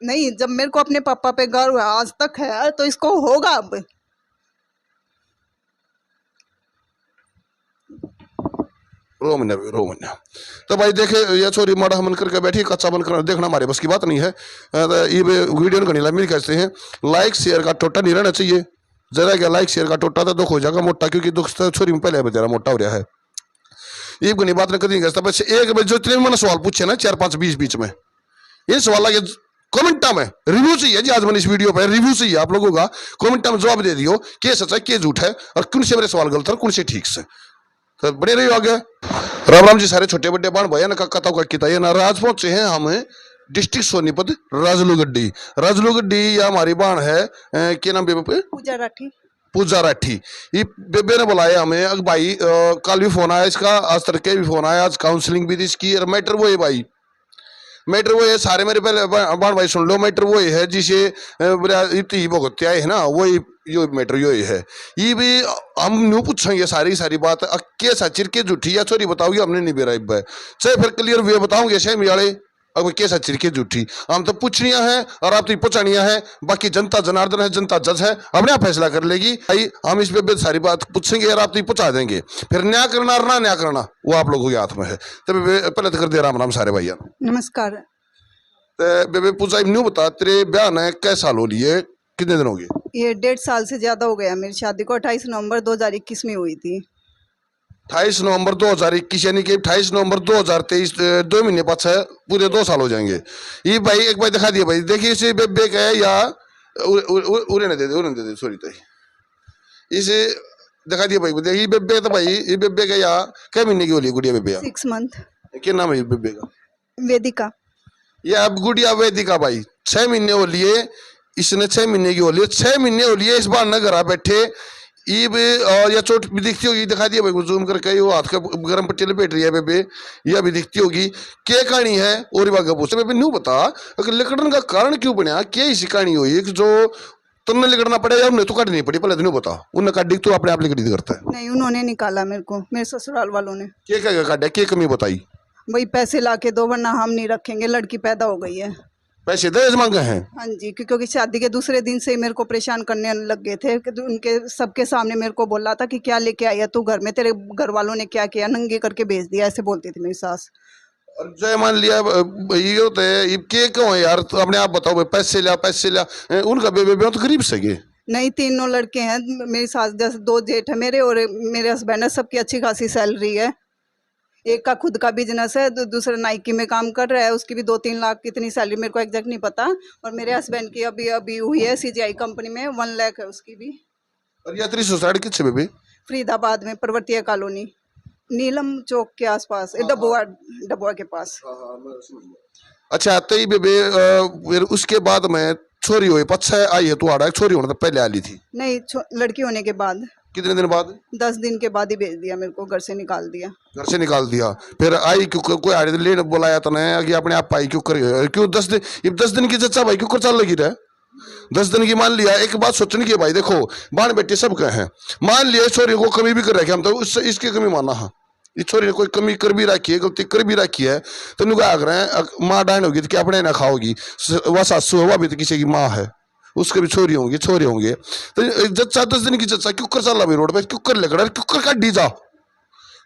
नहीं, जब मेरे को अपने पापा पे गर्व है आज तक है तो इसको होगा अब। रोमन्या तो भाई देखे ये छोरी माड़ा मन करके बैठी, कच्चा मन कर देखना हमारे बस की बात नहीं है। ये वीडियो घनी लंबी कहते हैं, लाइक शेयर का टोटा नहीं रहना चाहिए। जरा क्या लाइक शेयर का टोटा तो दुख हो जाएगा मोटा, क्योंकि दुख तो छोरी में पहले बेचारा मोटा हो रहा है। ये घनी बात नहीं कभी कहता, बस एक जो इतने मैंने सवाल पूछे ना 4-5 बीच में, ये सवाल आगे कमेंटा में रिव्यू चाहिए जी। आज मैंने इस वीडियो पर रिव्यू चाहिए आप लोगों का, कमेंटा में जवाब दे दियो क्या सच है क्या झूठ है, और कौन से मेरे सवाल गलत है कौन से ठीक से, तो बने रहियो आगे। राम राम जी सारे छोटे बड़े बाण भाई ना कता का किता ना। आज पहुंचे हैं हम डिस्ट्रिक्ट सोनीपत राजलूगड्डी। राजलूगड्डी या हमारी बाण है क्या नाम बेबे पे? पूजा राठी। पूजा राठी। ये बेबे ने बुलाया हमें भाई, कल भी फोन आया इसका, आज तड़के भी फोन आया, आज काउंसलिंग भी थी इसकी। मैटर वो है भाई, मैटर वो है सारे मेरे पहले बाण भाई सुन लो, मैटर वो है जिसे इतनी भुगत आए है ना, वही यो मैटर यो है। ये भी हम न्यू पूछेंगे सारी बात के सचिर के झूठी या छोरी बताओगे हमने नहीं बेरा इब चाहे फिर क्लियर वे बताओगे सेम याले अब के सचिर के झूठी हम तो पूछनिया है और आप तो पूछनिया है। बाकी जनता जनार्दन है, जनता जज है, अपने आप फैसला कर लेगी भाई। हम इस पे सारी बात पूछेंगे और आप तो पूछा देंगे, फिर न्याय करना और ना न्याय करना वो आप लोगों के हाथ में है। तो पहले तो कर दे राम राम सारे भैया नमस्कार। बेबे पूजा न्यू बता, तेरे ब्याह ने कै साल हो लिए, कितने दिन हो गए? ये 1.5 साल से ज्यादा हो गया। मेरी शादी को 28 नवंबर 2021 में हुई थी। 28 नवंबर 2021 यानी कि 28 नवंबर 2023, 2 महीने पाछे पूरे 2 साल हो जाएंगे। ये भाई एक बार दिखा दिया भाई, देखिए इसे बेबे का है या उन्हें दे दे सॉरी तो इसे दिखा दिया भाई। देखिए बेबे तो भाई ये बेबे का या कै महीने की हो रही गुड़िया बेबे? 6 मंथ। क्या नाम है बेबे का? वेदिका। ये अब गुड़िया वेदिका भाई 6 महीने हो लिए, इसने 6 महीने की हो लिए, 6 महीने हो लिए इस बार न घर बैठे। ईब और या चोट भी दिखती होगी, दिखा दिया भाई जूम करके, वो हाथ का गर्म पट्टी लपेट रही है बेबे, यह भी दिखती होगी। क्या कहानी है और बात पूछते बेबे न्यू बता, अगर लिकड़न का कारण क्यों बना, क्या ऐसी कहानी हुई जो तुमने लिकड़ना पड़ा या उन्हें तो काटनी पड़ी? पहले तो नहीं बता, उन्हें काटी तो अपने आप लिकड़ी करता है? नहीं, उन्होंने निकाला मेरे को, मेरे ससुराल वालों ने। क्या काटा, क्या कमी बताई? वही पैसे ला के दो वरना हम नहीं रखेंगे, लड़की पैदा हो गई है। पैसे दहेज मांगे हैं? हाँ जी, क्योंकि शादी के दूसरे दिन से मेरे को परेशान करने लग गए थे। उनके सबके सामने मेरे को बोला था कि क्या लेके आई है तू घर में, तेरे घर वालों ने क्या किया, नंगे करके भेज दिया, ऐसे बोलती थी मेरी सास। और जय मान लिया ये होता है, ये के क्यों है यार, तो अपने आप बताओ भाई, पैसे लिया उनका बेबे तो गरीब सके नहीं, 3 लड़के हैं मेरी सास, जैसे 2 जेठ है मेरे और मेरे हस्बैंड है, सबकी अच्छी खासी सैलरी है। एक का खुद का बिजनेस है, दूसरा नाइकी में काम कर रहा है, उसकी भी 2-3 लाख कितनी सैलरी मेरे को एग्जैक्ट नहीं पता। और मेरे हस्बैंड की अभी हुई है सीजीआई कंपनी में, 1 लाख है उसकी भी। और यात्री सोसाइटी किससे बेबे? फरीदाबाद में पर्वतीय कॉलोनी, नीलम चौक के आसपास, डबुआ के पास। अच्छा तो ये बेबे फिर उसके बाद में छोरी हुई पच्छा आई है, तू आड़ा छोरी होने तो पहले आली थी? नहीं, लड़की होने के बाद। कितने दिन बाद? 10 दिन के बाद ही भेज दिया मेरे को, घर से निकाल दिया। घर से निकाल दिया, फिर आई क्यों? कोई आड़े लेने बुलाया तो नहीं कि अपने आप आई क्यों कर, क्यों 10 दिन? ये 10 दिन की चर्चा भाई क्यों कर चल लगी रहे? 10 दिन की मान लिया, एक बात सोचने की भाई, देखो बाण बेटे सब कहे हैं, मान लिया छोरी को कमी भी कर रखी हम तो उससे इसकी कमी माना। हाँ ये छोरी ने कोई कमी कर भी रखी है, गलती कर भी रखी है, तो इनको आग रहे हैं माँ डायन होगी तो क्या अपने ना खाओगी, वह सासू है वह भी तो किसी की माँ है, उसके भी छोरी होंगे तो जच्चा 10 दिन की चर्चा क्यों कर चल भाई रोड पे, क्यों कर लेकर क्यों कर काटी जा?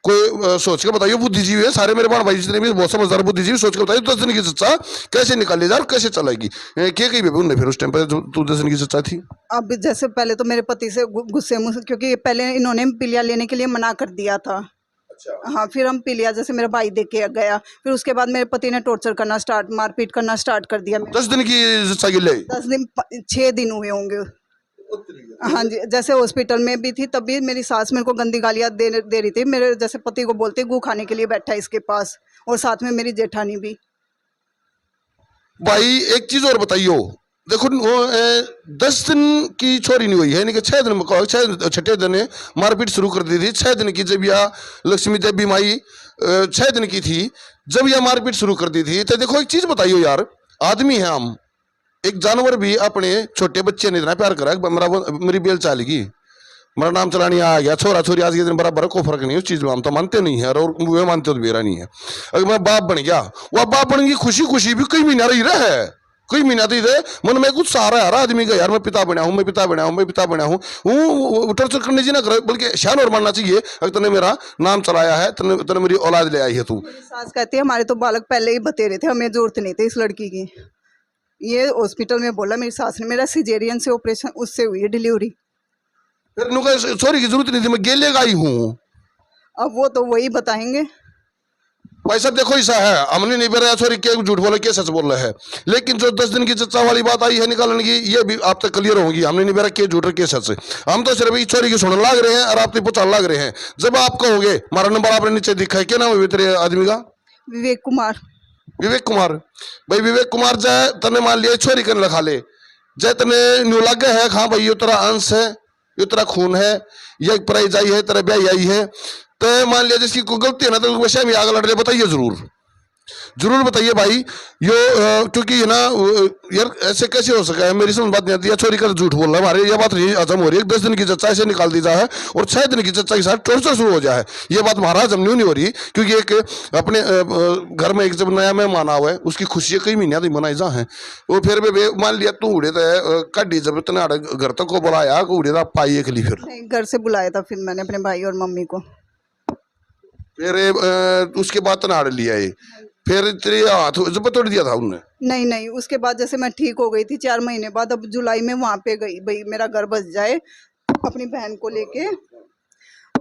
कोई सोच के बताइए, बुद्धिजीवी है सारे मेरे बाण भाई जितने भी बहुत समझदार बुद्धिजीवी, सोच के बताइए 10 दिन की चर्चा कैसे निकाली जा और कैसे चलेगी? क्या कही बेबे उन्हें फिर उस टाइम पर तू 10 दिन की चर्चा थी? अब जैसे पहले तो मेरे पति से गुस्से मुझसे, क्योंकि पहले इन्होंने पिलिया लेने के लिए मना कर दिया था। अच्छा। हाँ, फिर हम पिलिया जैसे मेरा भाई दे के गया, फिर उसके बाद मेरे पति ने टॉर्चर करना स्टार्ट, मारपीट करना स्टार्ट कर दिया। 10 दिन की चर्चा के लिए 10 दिन 6 दिन हुए होंगे। हाँ जी, जैसे हॉस्पिटल में भी थी तब भी मेरी सास मेरे को गंदी गालियाँ दे रही थी, मेरे जैसे पति को बोलते गू खाने के लिए बैठा है इसके पास, और साथ में मेरी जेठानी भी। भाई एक चीज और बताइयो, देखो 10 दिन की छोरी नहीं हुई है, नहीं कि 6 दिन में 6 दिन मारपीट शुरू कर दी थी। 6 दिन की जब यह लक्ष्मी देवी माई 6 दिन की थी जब यह मारपीट शुरू कर दी थी। तो देखो एक चीज बताइयो यार, आदमी है हम, एक जानवर भी अपने छोटे बच्चे ने इतना प्यार करा, मेरी बेल चालेगी, मेरा नाम चलानी आ गया, छोरा छोरी आज के दिन बराबर, कोई फर्क नहीं उस चीज में, हम तो मानते नहीं है और वे मानते तो मेरा नहीं है। अगर मैं बाप बन गया, वह बाप बन गई खुशी खुशी भी कई महीना रही रहे, कोई महीना तो इधर मन में कुछ सहारा है आदमी का, यार मैं पिता बना हूँ, मैं पिता बना हूँ, मैं पिता बना हूँ। वो टर्चर करने जी ना करे, बल्कि शान और मानना चाहिए, अगर तूने मेरा नाम चलाया है, तूने मेरी औलाद ले आई है तू। मेरी सास कहती है हमारे तो बालक पहले ही बतेरे थे, हमें जरूरत नहीं थी इस लड़की की। ये हॉस्पिटल में बोला मेरी सास ने, मेरा सिजेरियन से ऑपरेशन उससे हुई है डिलीवरी। फिर नुका छोरी की जरूरत नहीं थी, मैं गेले का आई हूँ। अब वो तो वही बताएंगे। भाई साहब देखो ऐसा है, हमने नहीं बताया छोरी के झूठ बोले के सच बोल रहे हैं, लेकिन जो 10 दिन की चर्चा वाली बात आई है निकालने की, ये भी आप तक क्लियर होगी। हमने नहीं बताया के झूठ के सच, हम तो सिर्फ इस छोरी की सुनने लग रहे हैं और आप पूछने लग रहे हैं। जब आप कहोगे हमारा नंबर आपने नीचे दिखा है, क्या नाम है तेरे आदमी का? विवेक कुमार। विवेक कुमार। भाई विवेक कुमार जाए तने मान लिया छोरी कर लखा ले, जय तने न्यू लगे है, हाँ भाई ये तेरा अंश है, ये तेरा खून है, ये प्राइज आई है, तेरा ब्याह आई है, तो मान लिया जिसकी कोई गलती है ना, तो वैसे भी आगे लड़ ले, बताइए जरूर जरूर बताइए भाई। यो क्योंकि है ना यार, ऐसे कैसे हो सका है, मेरी समझ बात नहीं आती है। छोरी कर झूठ बोल रहा है, हमारे ये बात नहीं हजम हो रही है। 10 दिन की चर्चा ऐसे निकाल दी जाए और 6 दिन की चर्चा के साथ टॉर्चर शुरू हो जाए, ये बात महाराज हजम नहीं हो रही। क्योंकि एक अपने घर में एक जब नया मेहमान आवा है, उसकी खुशियां कई महीने तक मनाई जा है, वो फिर भी मान लिया तू उड़े तो कड्डी जब इतना घर तक को बुलाया उड़े था पाई एक ली, फिर नहीं घर से बुलाया था फिर मैंने अपने भाई और मम्मी को। फिर उसके बाद तनाड़ लिया ये, फिर तेरे हाथ जब तोड़ दिया था उनने? नहीं नहीं, उसके बाद जैसे मैं ठीक हो गई थी 4 महीने बाद, अब जुलाई में वहाँ पे गई, भाई मेरा घर बस जाए अपनी बहन को लेके।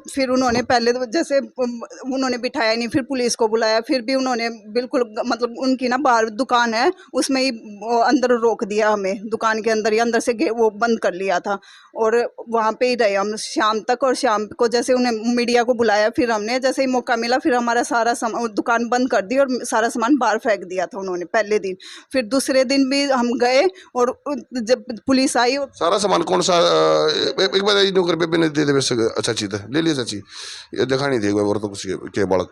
फिर उन्होंने पहले तो जैसे उन्होंने बिठाया नहीं, फिर पुलिस को बुलाया, फिर भी उन्होंने बिल्कुल मतलब उनकी ना बाहर दुकान है उसमें ही वो अंदर रोक दिया हमें, दुकान के अंदर ही अंदर से वो बंद कर लिया था। और वहाँ पे ही रहे हम शाम तक, और शाम को जैसे उन्हें मीडिया को बुलाया, फिर हमने जैसे ही मौका मिला फिर हमारा सारा दुकान बंद कर दी और सारा सामान बाहर फेंक दिया था उन्होंने पहले दिन। फिर दूसरे दिन भी हम गए और जब पुलिस आई। सारा सामान कौन सा? एक बार नौकर बेबे ने दे दे वैसे, अच्छा चीज है ले लिया चाची, ये देखा नहीं देगा वो तो कुछ के बालक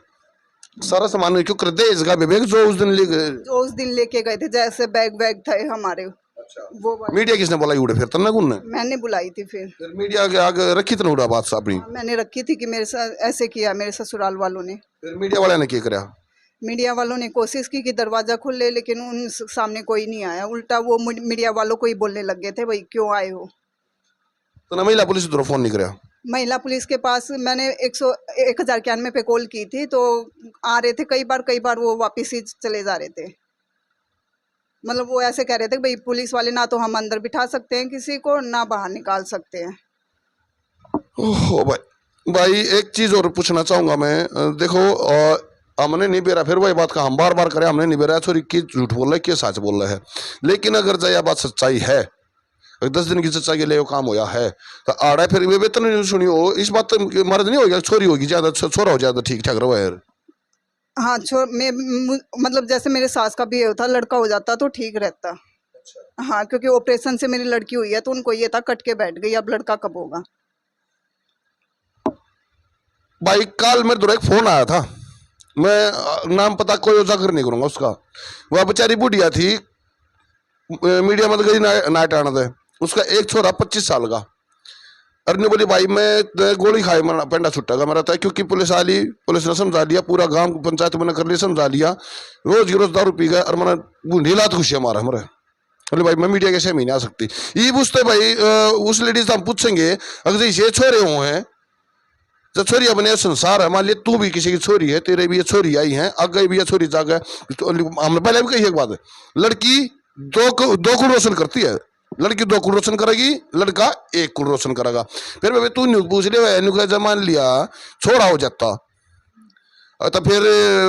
सारा सामान क्यों कर दे इसका बेबे जो उस दिन लेके गए थे, जैसे बैग वैग थे हमारे। अच्छा। वो मीडिया किसने बुलाई उड़े फिर तन्ना कौन ने? मैंने बुलाई थी। फिर मीडिया के आगे रखी तना उड़ा बात अपनी? मैंने रखी थी कि मेरे साथ ऐसे किया मेरे ससुराल वालों ने। फिर मीडिया वाले ने क्या करा? मीडिया वालों ने कोशिश की कि दरवाजा खोले, लेकिन उन सामने कोई नहीं आया, उल्टा वो मीडिया वालों को ही बोलने लग गए थे भाई क्यों आए हो। तो ना महिला पुलिस तो फोन नहीं करा? महिला पुलिस के पास मैंने 1091 पे कॉल की थी, तो आ रहे थे कई बार वो वापस ही चले जा रहे थे। मतलब वो ऐसे कह रहे थे भाई पुलिस वाले ना तो हम अंदर बिठा सकते हैं किसी को, ना बाहर निकाल सकते हैं। ओहो भाई एक चीज और पूछना चाहूंगा मैं, देखो हमने नहीं बेरा, फिर वही बात का हम बार बार करें, हमने नहीं बेरा छोरी की झूठ बोल रहा है कि सच बोल रहा है, लेकिन अगर जया बात सच्चाई है, 10 दिन की चर्चा के लिए वो काम होया है तो आड़ा फिर वे वेतन नहीं सुनी हो, इस बात तो मर्द नहीं होगा, छोरी होगी ज्यादा, छोरा हो ज्यादा ठीक ठाक रहो यार। हाँ मतलब जैसे मेरे सास का भी था, लड़का हो जाता तो ठीक रहता। अच्छा। हाँ क्योंकि ऑपरेशन से मेरी लड़की हुई है तो उनको ये था कट के बैठ गई, अब लड़का कब होगा। भाई कल मेरे द्वारा एक फोन आया था, मैं नाम पता कोई उजागर नहीं करूंगा उसका, वह बेचारी बुढ़िया थी, मीडिया मत गई नाइट आना था, उसका एक छोरा 25 साल का, अरे बोली भाई मैं गोली खाए पेंडा छुट्टा मेरा था, क्योंकि पुलिस आ ली, पुलिस ने समझा लिया, पूरा गांव पंचायत मैंने कर लिया, समझा लिया, रोज रोज दारू पी गए और मैंने बूढ़ी लात खुशियां मारा हमारे। बोले भाई मैं मीडिया कैसे महीने आ सकती, ये पूछते भाई उस लेडीज से हम पूछेंगे अगर ये छोरे हुए हैं, जब छोरी अपने संसार है, मान लिया तू भी किसी की छोरी है, तेरे भी ये छोरी आई है, आगे भी ये छोरी जागे, तो हमने पहले भी कही एक बात है, लड़की दो कुल रोशन करती है, लड़की 2 कुल रोशन करेगी, लड़का 1 कुल रोशन करेगा। फिर भाई तू न्यू पूछ लिया, मान लिया छोड़ा हो जाता तो फिर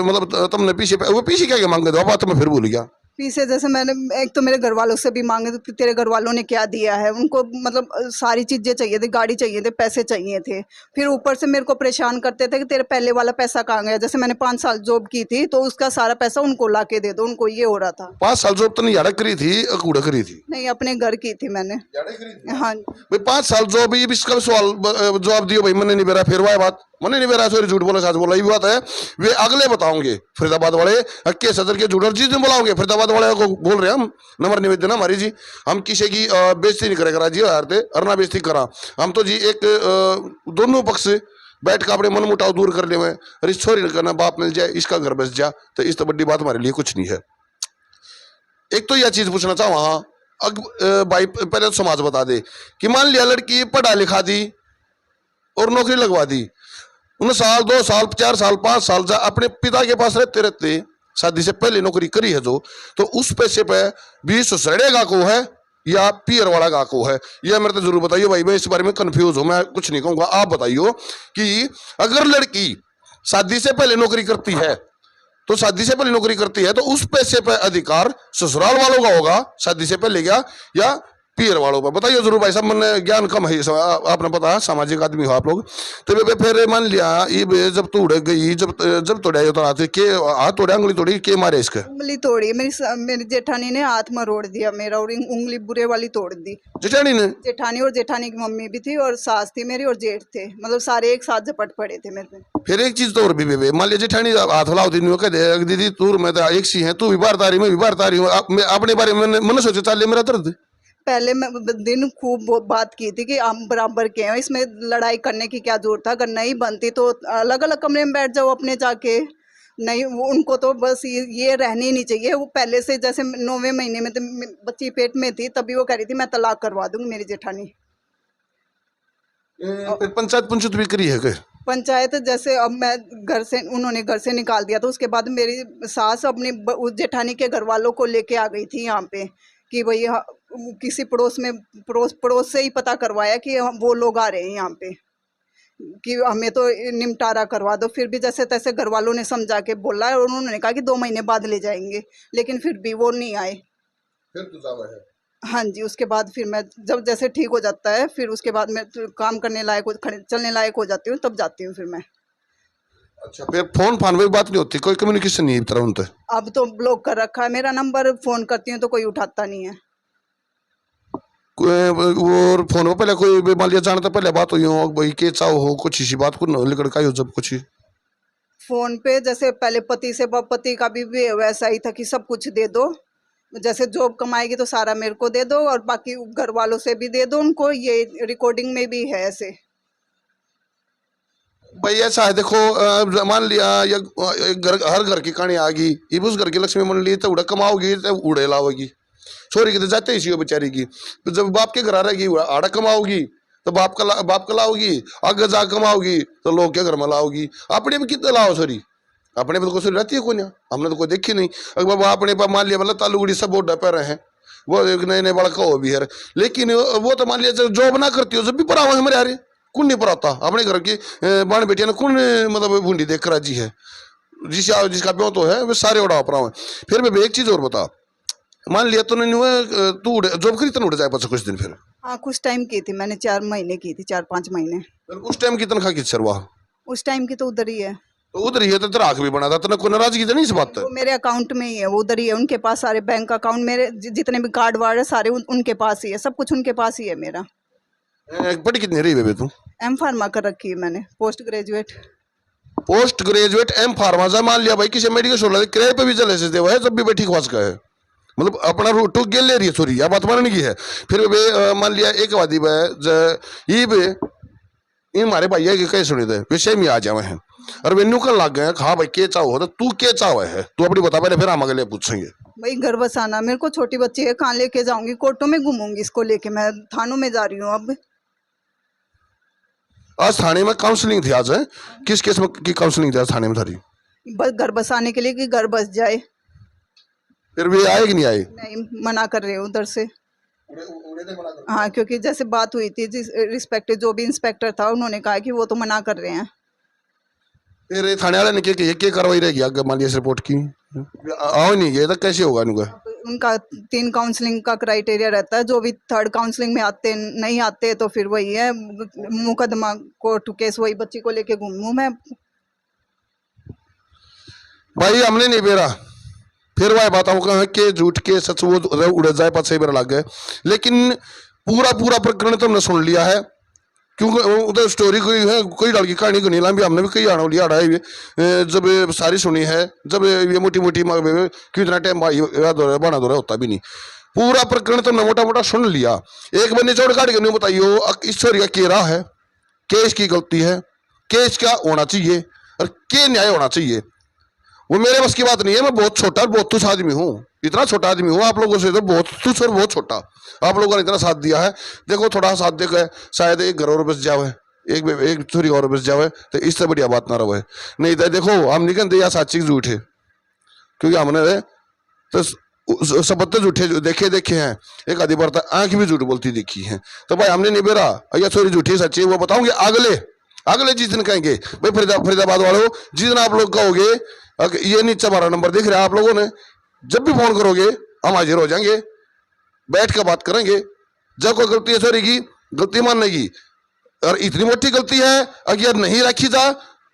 मतलब तुमने पीछे क्या मांगे दो, बात मैं फिर भूल गया। पीछे जैसे मैंने एक तो मेरे घर वालों से भी मांगे तो तेरे घर वालों ने क्या दिया है, उनको मतलब सारी चीजें चाहिए थी, गाड़ी चाहिए थे, पैसे चाहिए थे, फिर ऊपर से मेरे को परेशान करते थे कि तेरे पहले वाला पैसा कहाँ गया, जैसे मैंने 5 साल जॉब की थी तो उसका सारा पैसा उनको ला के दे दो, उनको ये हो रहा था। 5 साल जॉब तो नहीं यार करी थी, कूड़ा करी थी? नहीं अपने घर की थी मैंने। हाँ भाई 5 साल जॉब, ये इसका सवाल जवाब दियो भाई, मैंने नहीं बेरा, फिर वह बात मैंने नहीं बेरा, सॉरी झूठ बोला सच बोला, ये बात है वे अगले बताओगे फरीदाबाद वाले के सदर के झूठ, जिस दिन बुलाओगे फरीदाबाद वाले को बोल रहे हम नंबर नहीं देना हमारी जी, हम किसी की बेइज्जती नहीं करेगा जी, हारते और ना बेइज्जती करा, हम तो जी एक दोनों पक्ष बैठ कर अपने मन मुटाव दूर कर ले में, अरे छोरी करना बाप मिल जाए, इसका घर बस जा, तो इस तो बड़ी बात हमारे लिए कुछ नहीं है। एक तो यह चीज पूछना चाहूँ हाँ भाई पहले तो समाज बता दे कि मान लिया लड़की पढ़ा लिखा दी और नौकरी लगवा दी, उन साल 2 साल 4 साल 5 साल अपने पिता के पास रहते रहते शादी से पहले नौकरी करी है जो, तो उस पैसे पे भी सड़ेगा को है या पियर वाला गा को है, यह मेरे तो जरूर बताइए भाई। मैं इस बारे में कंफ्यूज हूं, मैं कुछ नहीं कहूंगा, आप बताइए कि अगर लड़की शादी से पहले नौकरी करती है तो शादी से पहले नौकरी करती है तो उस पैसे पर अधिकार ससुराल वालों का होगा शादी से पहले क्या या पियर वालों पर, बताइए जरूर भाई साहब। मैंने ज्ञान कम है आपने पता है, सामाजिक आदमी हो आप लोग। तो फिर मान लिया ये जब तू उड़ गई, जब तोड़ा तो हाथ के हाथ तोड़ा उंगली तोड़ी के मारे इसके? उंगली तोड़ी मेरी जेठानी ने, हाथ मरोड़ दिया मेरा और उंगली बुरे वाली तोड़ दी। जेठानी ने? जेठानी और जेठानी की मम्मी भी थी और सास थी मेरी और जेठ थे, मतलब सारे एक साथ झपट पड़े थे मेरे पे। फिर एक चीज तो और भी मान लिया जेठानी हाथ हिलाओ दीदी तू मैं तो एक सी है, तू भी बाहर तारी मैं भी बाहर तारी हूँ, अपने बारे में मैंने सोचा चाले मेरा दर्द। पहले मैं दिन खूब बात की थी कि हम बराबर के हैं, इसमें लड़ाई करने की क्या जरूरत था, अगर नहीं बनती तो अलग अलग कमरे में बैठ जाओ अपने जाके। नहीं उनको तो बस ये रहनी नहीं चाहिए। वो पहले से जैसे 9वें महीने में तो बच्ची पेट में थी तभी वो कह रही थी मैं तलाक करवा दूंगी मेरी जेठानी। फिर पंचायत भी करी है क्या? पंचायत जैसे अब मैं उन्होंने घर से निकाल दिया, तो उसके बाद मेरी सास अपनी जेठानी के घर वालों को लेके आ गई थी यहाँ पे कि भाई किसी पड़ोस से ही पता करवाया कि वो लोग आ रहे हैं यहाँ पे कि हमें तो निपटारा करवा दो। फिर भी जैसे तैसे घर वालों ने समझा के बोला और उन्होंने कहा कि 2 महीने बाद ले जाएंगे, लेकिन फिर भी वो नहीं आए। फिर तो जावा है। हाँ जी, उसके बाद फिर मैं जब जैसे ठीक हो जाता है फिर उसके बाद मैं काम करने लायक चलने लायक हो जाती हूँ तब जाती हूँ फिर मैं। अच्छा, फिर फोन फान में बात नहीं होती, कोई कम्युनिकेशन नहीं तरह उनसे? अब तो ब्लॉक कर रखा है मेरा नंबर, फोन करती हूँ तो कोई उठाता नहीं है। वो फोन में पहले कोई मान लिया जानता पहले बात हुई हो भाई के चाहो हो कुछ इसी बात को लड़का हो जब कुछ फोन पे जैसे पहले पति का भी वैसा ही था कि सब कुछ दे दो, जैसे जॉब कमाएगी तो सारा मेरे को दे दो और बाकी घर वालों से भी दे दो उनको, ये रिकॉर्डिंग में भी है ऐसे। भाई ऐसा है देखो, मान लिया हर घर की कहानी आ गई, उस घर की लक्ष्मी मन ली तो उड़ा कमाओगी तो उड़े लाओगी, छोरी की तो जाते इसी बेचारी की, जब बाप के घर आ रहेगी आड़ा कमाओगी तो बाप का लाओगी, आगे जा कमाओगी तो लोग के घर में लाओगी, अपने में कितना लाओ सॉरी, अपने पे तो कोई रहती है कोई नहीं, हमने तो कोई देखी नहीं। अगर बाबा अपने पर मान लिया मतलब तालुगड़ी सब बोर्ड पे रहे हैं, वो एक नए बड़ा कहो भी है, लेकिन वो तो मान लिया जॉब ना करती हो जब भी पढ़ा हुआ हमारे यार कौन नहीं पढ़ाता, अपने घर की बाण बेटिया ने कौन मतलब बूंदी देख कर राजी है, जिसका प्यो तो है वो सारे उड़ा पड़ा हुआ। फिर मैं एक चीज और बता, मान लिया तो नहीं तू जॉब करी तो उड़ जाए पास कुछ दिन, फिर हाँ कुछ टाइम की थी मैंने, 4 महीने की थी, 4-5 महीने। उस टाइम की तनख्वाह किस सरवाह? उस टाइम की तो उधर ही है। तो उधर ही है तो तेरा आंख भी बना था, तेना कोई नाराजगी तो नहीं इस बात वो मेरे अकाउंट में ही है, वो उधर ही है, उनके पास सारे बैंक अकाउंट मेरे जितने भी कार्ड वार्ड है सारे उनके पास ही है, सब कुछ उनके पास ही है मेरा। पढ़ी कितनी रही बेबे तू? एम फार्मा कर रखी है मैंने, post graduate. Post graduate M pharma, मान लिया भाई किसी मेडिकल स्टोर किराए पे भी चले से देवा है जब भी बैठी खास का है, मतलब अपना रूट टू गेल ले रही है सॉरी यह बात मानने की है। फिर वे मान लिया एक वादी ये हमारे भैया के कई सुनी थे विषय में आ जावे हैं और वेन्यू कर लग गए हाँ भाई के चाहो तो तू के चाहे है, तू अपनी बता पहले फिर हम अगले पूछेंगे। भाई घर बसाना, मेरे को छोटी बच्ची है, कहाँ लेके जाऊंगी, कोर्टों में घूमूंगी इसको लेके, मैं थानों में जा रही हूँ अब। आज थाने में काउंसलिंग थी आज है, किस केस में की काउंसलिंग थी आज थाने में थारी? बस घर बसाने के लिए कि घर बस जाए। फिर वे आए कि नहीं आए? नहीं, मना कर रहे हो उधर से। हाँ क्योंकि जैसे बात हुई थी जिस रिस्पेक्टिव जो भी इंस्पेक्टर था उन्होंने कहा कि वो तो मना कर रहे हैं। फिर थाने वाले ने क्या कार्रवाई रहेगी आगे मान लिया रिपोर्ट की आओ नहीं गए तो कैसे होगा इनका? उनका 3 काउंसलिंग का क्राइटेरिया रहता है, जो भी 3rd काउंसलिंग में आते नहीं आते तो फिर वही है मुकदमा कोर्ट केस, वही बच्ची को लेके घूमूं मैं। भाई हमने नहीं बेरा फिर वह बात के झूठ के सच वो उड़ जाए पास सही बेरा लग गए, लेकिन पूरा प्रकरण तो हमने सुन लिया है क्योंकि उधर स्टोरी कोई डाल की कहानी को नहीं लंबी, हमने भी कई आना लिया जब सारी सुनी है, जब ये मोटी क्यों इतना टाइम बना दो होता भी नहीं, पूरा प्रकरण तो हमने मोटा सुन लिया। एक बंदे चौड़ काट के नहीं बताइयो इस स्टोरी का क्या राह है, के इसकी गलती है, के इसका होना चाहिए और के न्याय होना चाहिए, वो मेरे बस की बात नहीं है, मैं बहुत छोटा और बहुत तुच्छ आदमी हूँ, इतना छोटा आदमी हूँ आप लोगों से तो बहुत तुच्छ और बहुत छोटा। आप लोगों ने इतना साथ दिया है, देखो थोड़ा साथ देखो, शायद एक घर और बस जावे, एक छोरी और बस जावे, तो इससे बढ़िया बात ना रहे। नहीं तो देखो हम नहीं कहते या सच्ची झूठ है, क्योंकि हमने तो सबते झूठे देखे हैं, एक आधी बार आंख भी झूठ बोलती देखी है। तो भाई हमने नहीं बेरा या छोरी झूठी सच्ची वो बताऊंगे अगले जिस दिन कहेंगे भाई फरीदाबाद वालों, जिस दिन आप लोग कहोगे ये नीचे हमारा नंबर दिख रहा है आप लोगों ने, जब भी फोन करोगे हम हाजिर हो जाएंगे, बैठ कर बात करेंगे। जब कोई गलती है छोरी की गलती मानने की, और इतनी मोटी गलती है अगर नहीं रखी जा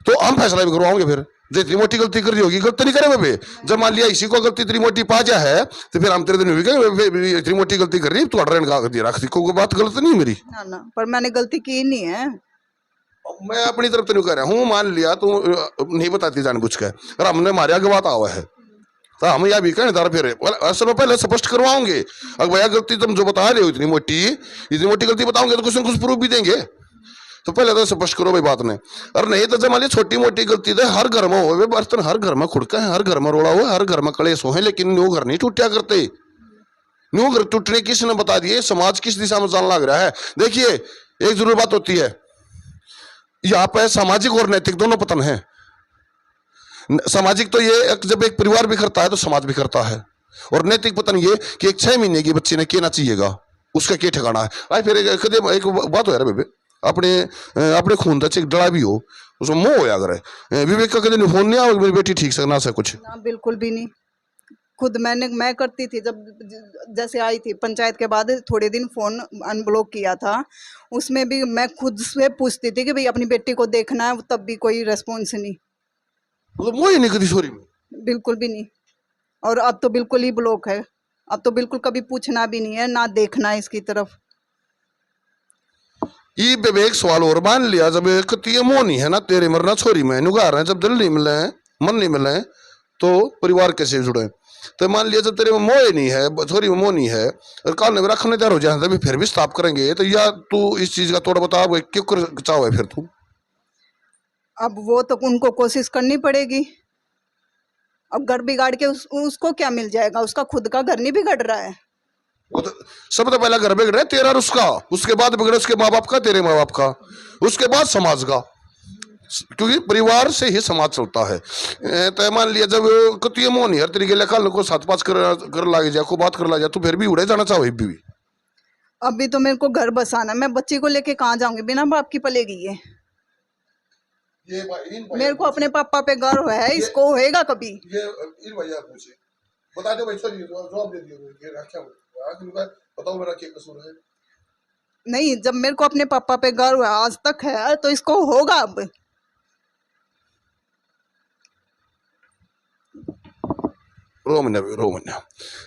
तो हम फैसला भी करवाओगे। फिर जो इतनी मोटी गलती कर रही होगी गलती नहीं करे बे, जब मान लिया इसी को गलती इतनी मोटी पा जा है तो फिर हम तेरे दिन इतनी मोटी गलती कर रही है, तू अड़ रख कोई बात गलत नहीं है मेरी ना, पर मैंने गलती की नहीं है। मैं अपनी तरफ तो नहीं कह रहा हूँ, मान लिया तू नहीं बताती जानबूझ के, और हमने हमारे आगे बात हुआ है तो हम यह भी कहें तारा फिर असल में पहले स्पष्ट करवाओगे। अगर भैया गलती तुम जो बता रहे हो इतनी मोटी गलती बताओगे तो कुछ न कुछ प्रूफ भी देंगे, तो पहले तो स्पष्ट करो भाई बात ने। और नहीं तो जब मान ली छोटी मोटी गलती तो हर घर में हो, बर्तन हर घर में खुड़का है, हर घर में रोड़ा हुआ, हर घर में कलेश हो है, लेकिन न्यू घर नहीं टूटा करते। न्यू घर टूटने किसने बता दिए, समाज किस दिशा में जान लग रहा है। देखिए एक जरूर बात होती है, यहाँ पे सामाजिक और नैतिक दोनों पतन है। सामाजिक तो ये जब एक परिवार बिखरता है तो समाज बिखरता है, और नैतिक पतन ये कि एक 6 महीने की बच्ची ने कहना चाहिएगा उसका क्या ठिकाना है। आई फिर एक बात हो यार बेबे, अपने खून का एक डरा भी हो उसमें मोह होया करे। विवेक का कभी फोन नहीं आओ मेरी बेटी ठीक से ना से कुछ ना, बिल्कुल भी नहीं। खुद मैं करती थी, जब जैसे आई थी पंचायत के बाद थोड़े दिन फोन अनब्लॉक किया था, उसमें भी मैं खुद से पूछती थी कि भाई अपनी बेटी को देखना है, तब भी कोई रेस्पॉन्स नहीं, मतलब मोह ही नहीं कभी सॉरी में, बिल्कुल भी नहीं। और अब तो बिल्कुल ही ब्लॉक है, अब तो बिल्कुल कभी पूछना भी नहीं है ना देखना है इसकी तरफ। ये विवेक सवाल और मान लिया जब ये मोह नहीं है ना तेरे मरना छोरी में नुगार है, जब दिल नहीं मिले मन नहीं मिले तो परिवार कैसे जुड़े। तो मान लिया जब तेरे में मोह नहीं है, छोरी में मोह नहीं है, और काल ने रखने तैयार हो जाए तभी फिर भी स्टॉप करेंगे, तो या तू इस चीज का थोड़ा बता क्यों कर चाहो फिर तू। अब वो तो उनको कोशिश करनी पड़ेगी। अब घर बिगाड़ के उसको क्या मिल जाएगा, उसका खुद का घर नहीं बिगड़ रहा है। वो तो सब तो पहला घर बिगड़ रहा है तेरा और उसका, उसके बाद बिगड़े उसके माँ बाप का, तेरे माँ बाप का, उसके बाद समाज का, क्योंकि परिवार से ही समाज चलता है। तो मान लिया जब कतिये मोह नहीं हर तरीके लेखा को 7-5 कर लागे जा को बात कर ला जा तो फिर भी उड़े जाना चाहो भी। अभी तो मेरे को घर बसाना, मैं बच्ची को लेके कहाँ जाऊंगी, बिना बाप की पलेगी ये मेरे को अपने पापा पे गर्व है, इसको होएगा कभी। बता दो भाई, जवाब दे दियो, बताओ मेरा क्या कसूर है। नहीं, जब मेरे को अपने पापा पे गर्व है आज तक है तो इसको होगा अब। रो महीना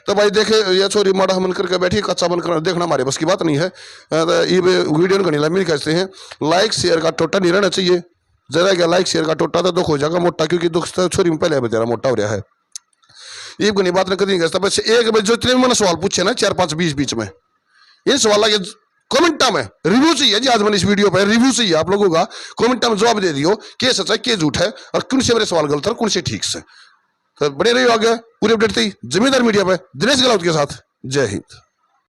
तो भाई देखे ये छोरी माड़ा मन करके बैठी कच्चा बन कर देखना हमारे बस की बात नहीं है। तो ये वीडियो घनी लंबी कहते हैं, लाइक शेयर का टोटा नहीं रहना चाहिए, जरा क्या लाइक शेयर का टोटा तो दुख हो जाएगा मोटा, क्योंकि दुख तो छोरी में पहले बेचारा मोटा हो रहा है। ये घनी बात कभी नहीं कहता, बस एक जो इतने मैंने सवाल पूछे ना 4-5 बीच में, इन सवाल के कमेंटा में रिव्यू चाहिए जी, आज मैंने इस वीडियो पर रिव्यू चाहिए आप लोगों का, कमेंटा में जवाब दे दियो क्या सच है क्या झूठ है, और कौन से मेरे सवाल गलत है कौन से ठीक से। तो बने रहिए आगे पूरी अपडेट थी जमींदार मीडिया पे दिनेश गहलोत के साथ। जय हिंद।